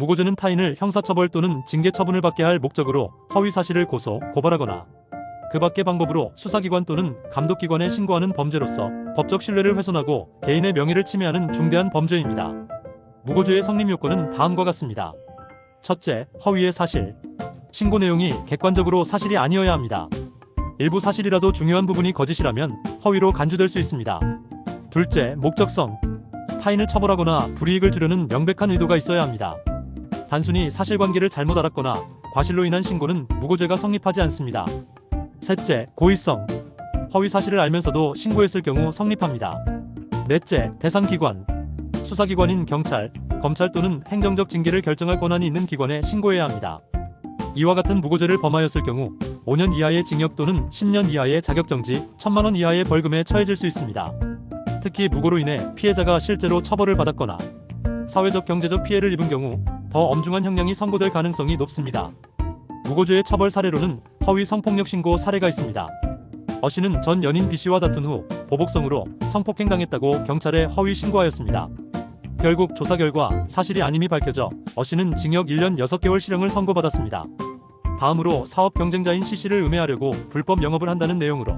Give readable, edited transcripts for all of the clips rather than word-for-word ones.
무고죄는 타인을 형사처벌 또는 징계처분을 받게 할 목적으로 허위 사실을 고소, 고발하거나 그 밖의 방법으로 수사기관 또는 감독기관에 신고하는 범죄로서 법적 신뢰를 훼손하고 개인의 명예를 침해하는 중대한 범죄입니다. 무고죄의 성립 요건은 다음과 같습니다. 첫째, 허위의 사실. 신고 내용이 객관적으로 사실이 아니어야 합니다. 일부 사실이라도 중요한 부분이 거짓이라면 허위로 간주될 수 있습니다. 둘째, 목적성. 타인을 처벌하거나 불이익을 주려는 명백한 의도가 있어야 합니다. 단순히 사실관계를 잘못 알았거나 과실로 인한 신고는 무고죄가 성립하지 않습니다. 셋째, 고의성. 허위 사실을 알면서도 신고했을 경우 성립합니다. 넷째, 대상 기관. 수사기관인 경찰, 검찰 또는 행정적 징계를 결정할 권한이 있는 기관에 신고해야 합니다. 이와 같은 무고죄를 범하였을 경우 5년 이하의 징역 또는 10년 이하의 자격정지, 1,000만 원 이하의 벌금에 처해질 수 있습니다. 특히 무고로 인해 피해자가 실제로 처벌을 받았거나 사회적 경제적 피해를 입은 경우 더 엄중한 형량이 선고될 가능성이 높습니다. 무고죄의 처벌 사례로는 허위 성폭력 신고 사례가 있습니다. 어 씨는 전 연인 B 씨와 다툰 후 보복성으로 성폭행 당했다고 경찰에 허위 신고하였습니다. 결국 조사 결과 사실이 아님이 밝혀져 어 씨는 징역 1년 6개월 실형을 선고받았습니다. 다음으로 사업 경쟁자인 C 씨를 음해하려고 불법 영업을 한다는 내용으로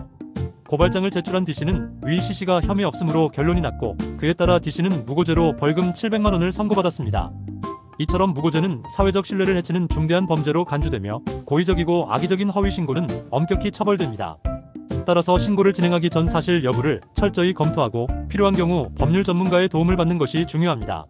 고발장을 제출한 D 씨는 위 C 씨가 혐의 없음으로 결론이 났고, 그에 따라 D 씨는 무고죄로 벌금 700만 원을 선고받았습니다. 이처럼 무고죄는 사회적 신뢰를 해치는 중대한 범죄로 간주되며 고의적이고 악의적인 허위 신고는 엄격히 처벌됩니다. 따라서 신고를 진행하기 전 사실 여부를 철저히 검토하고 필요한 경우 법률 전문가의 도움을 받는 것이 중요합니다.